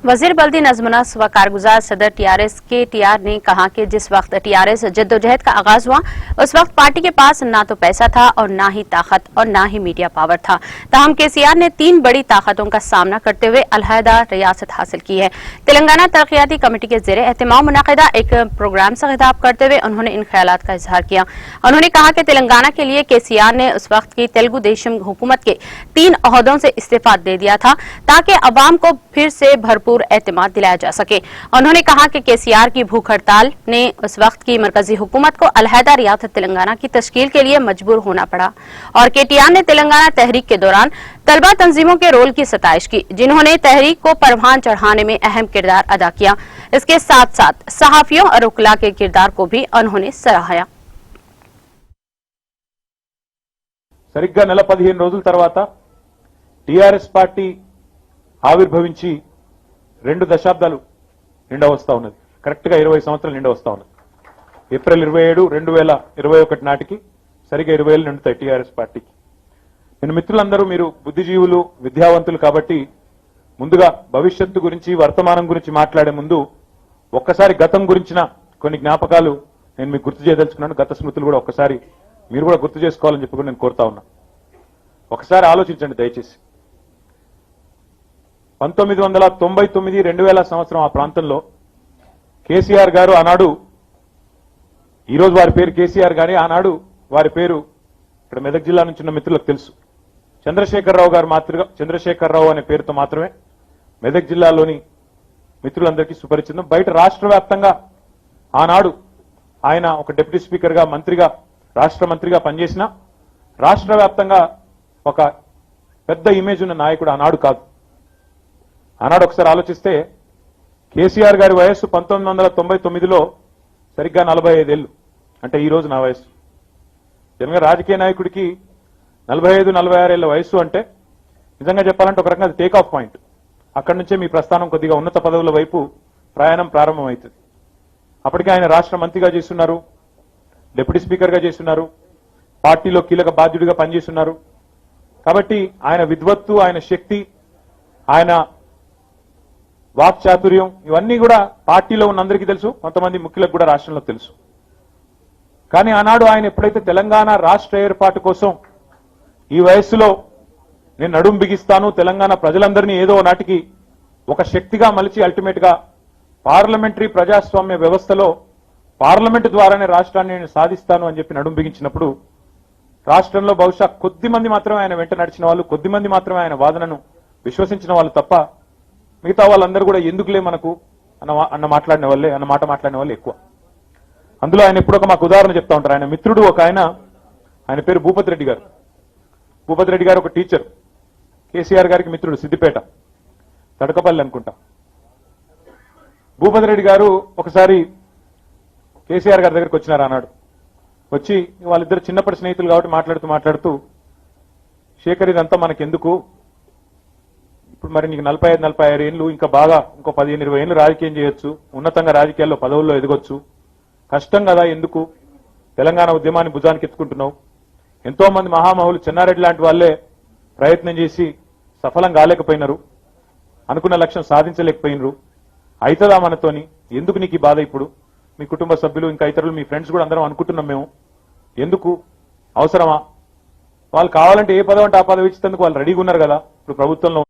वजीर बल्दी नजमुनस व कारगुजार सदर टीआरएस के टीआर ने कहा कि जिस वक्त टीआरएस जद्दोजहद का आगाज हुआ उस वक्त पार्टी के पास ना तो पैसा था और ना ही ताकत और ना ही मीडिया पावर था। ताहम केसीआर ने 3 बड़ी ताकतों का सामना करते हुए अलहदा रियासत हासिल की है। तेलंगाना तरक्याती कमेटी के ज़ेरे एहतमाम मुनाकिदा एक प्रोग्राम से खिताब करते हुए उन्होंने इन ख्यालात का इजहार किया। उन्होंने कहा कि तेलंगाना के लिए केसीआर ने उस वक्त की तेलुगु देशम हुकूमत के 3 ओहदों से इस्तीफा दे दिया था ताकि अवाम को फिर से भरपूर एतमाद दिलाया जा सके। उन्होंने कहा कि केसीआर की भूख हड़ताल ने उस वक्त की मरकजी हुकूमत को अलहदा रियासत तेलंगाना की तश्कील के लिए मजबूर होना पड़ा और केटीआर ने तेलंगाना तहरीक के दौरान तलबा तंजीमों के रोल की सताइश की, जिन्होंने तहरीक को परवान चढ़ाने में अहम किरदार अदा किया। इसके साथ साथ सहाफियों और उकला के किरदार को भी उन्होंने सराहाया। సరిగ్గా నెల 15 రోజుల తర్వాత టీఆర్ఎస్ పార్టీ ఆవిర్భవించి 2 దశాబ్దాలు నిండా వస్తా ఉన్నది. కరెక్ట్ గా 20 సంవత్సరాలు నిండా వస్తా ఉన్నది. ఏప్రిల్ 27, 2021 నాటికి సరిగ్గా 20 ఏళ్లు నిండుతాయి టీఆర్ఎస్ పార్టీకి. నేను మిత్రులందరూ మీరు బుద్ధిజీవులు, విద్యావంతులు కాబట్టి ముందుగా భవిష్యత్తు గురించి, వర్తమానం గురించి మాట్లాడే ముందు ఒక్కసారి గతం గురించిన కొన్ని జ్ఞాపకాలు నేను మీకు గుర్తు చేయదలుచుకున్నాను. గత స్మృతులు కూడా ఒక్కసారి మీరు కూడా గుర్తు చేసుకోవాలని చెప్పి కూడా నేను కోరుతా ఉన్నా. ఒకసారి ఆలోచించండి దయచేసి. 1999, 2000 సంవత్సరం ఆ ప్రాంతంలో కేసీఆర్ గారు ఆనాడు, ఈరోజు వారి పేరు కేసీఆర్ గాని ఆనాడు వారి పేరు ఇక్కడ మెదక్ జిల్లా నుంచి ఉన్న మిత్రులకు తెలుసు. చంద్రశేఖరరావు గారు మాత్రమే, చంద్రశేఖరరావు అనే పేరుతో మాత్రమే మెదక్ జిల్లాలోని మిత్రులందరికీ సుపరిచితం. బయట రాష్ట్ర వ్యాప్తంగా ఆనాడు ఆయన ఒక డిప్యూటీ స్పీకర్ గా, మంత్రిగా, రాష్ట్ర మంత్రిగా పనిచేసిన రాష్ట్ర వ్యాప్తంగా ఒక పెద్ద ఇమేజ్ ఉన్న నాయకుడు ఆనాడు కాదు. ఆనాడు ఒకసారి ఆలోచిస్తే కేసీఆర్ గారి వయస్సు 1999లో సరిగ్గా 45 ఏళ్లు, అంటే ఈ రోజు నా వయస్సు. జనగా రాజకీయ నాయకుడికి 45, 46 ఏళ్ల వయస్సు అంటే నిజంగా చెప్పాలంటే ఒక రకంగా టేక్ ఆఫ్ పాయింట్. అక్కడి నుంచే మీ ప్రస్థానం కొద్దిగా ఉన్నత పదవుల వైపు ప్రయాణం ప్రారంభమవుతుంది. అప్పటికే ఆయన రాష్ట్ర మంత్రిగా చేస్తున్నారు, డిప్యూటీ స్పీకర్ గా చేస్తున్నారు, పార్టీలో కీలక బాధ్యుడిగా పనిచేస్తున్నారు. కాబట్టి ఆయన విద్వత్తు, ఆయన శక్తి, ఆయన వాక్చాతుర్యం ఇవన్నీ కూడా పార్టీలో ఉన్న అందరికీ తెలుసు, కొంతమంది ముఖ్యులకు కూడా రాష్ట్రంలో తెలుసు. కానీ ఆనాడు ఆయన ఎప్పుడైతే తెలంగాణ రాష్ట్ర ఏర్పాటు కోసం ఈ వయస్సులో నేను నడుం బిగిస్తాను, తెలంగాణ ప్రజలందరినీ ఏదో నాటికి ఒక శక్తిగా మలిచి అల్టిమేట్ గా పార్లమెంటరీ ప్రజాస్వామ్య వ్యవస్థలో పార్లమెంటు ద్వారానే రాష్ట్రాన్ని నేను సాధిస్తాను అని చెప్పి నడుం బిగించినప్పుడు రాష్ట్రంలో బహుశా కొద్ది మంది మాత్రమే ఆయన వెంట నడిచిన వాళ్ళు, కొద్ది మంది మాత్రమే ఆయన వాదనను విశ్వసించిన వాళ్ళు తప్ప మిగతా వాళ్ళందరూ కూడా ఎందుకులే మనకు అన్న మాట మాట్లాడిన వాళ్ళు ఎక్కువ. అందులో ఆయన ఎప్పుడు ఒక మాకు ఉదాహరణ చెప్తా ఉంటారు. ఆయన మిత్రుడు ఒక ఆయన పేరు భూపతి రెడ్డి గారు. భూపతి రెడ్డి గారు ఒక టీచర్, కేసీఆర్ గారికి మిత్రుడు, సిద్దిపేట, తడకపల్లి అనుకుంటా. భూపతి రెడ్డి గారు ఒకసారి కేసీఆర్ గారి దగ్గరికి వచ్చినారు ఆనాడు. వచ్చి వాళ్ళిద్దరు చిన్నప్పటి స్నేహితులు కాబట్టి మాట్లాడుతూ శేఖర్ ఇదంతా మనకెందుకు, ఇప్పుడు మరి నీకు 45, 46 ఏళ్ళు, ఇంకా బాగా ఇంకో 15, 20 ఏళ్ళు రాజకీయం చేయొచ్చు, ఉన్నతంగా రాజకీయాల్లో పదవుల్లో ఎదగొచ్చు, కష్టం కదా, ఎందుకు తెలంగాణ ఉద్యమాన్ని భుజానికి ఎత్తుకుంటున్నావు? ఎంతో మంది మహామహులు, చెన్నారెడ్డి లాంటి వాళ్ళే ప్రయత్నం చేసి సఫలం కాలేకపోయినారు, అనుకున్న లక్ష్యం సాధించలేకపోయినరు. అవుతుందా మనతోని? ఎందుకు నీకు ఈ బాధ? ఇప్పుడు మీ కుటుంబ సభ్యులు, ఇంకా ఇతరులు, మీ ఫ్రెండ్స్ కూడా అందరం అనుకుంటున్నాం మేము, ఎందుకు, అవసరమా? వాళ్ళు కావాలంటే ఏ పదవి అంటే ఆ పదవి ఇచ్చేందుకు వాళ్ళు రెడీగా ఉన్నారు కదా ఇప్పుడు ప్రభుత్వంలో.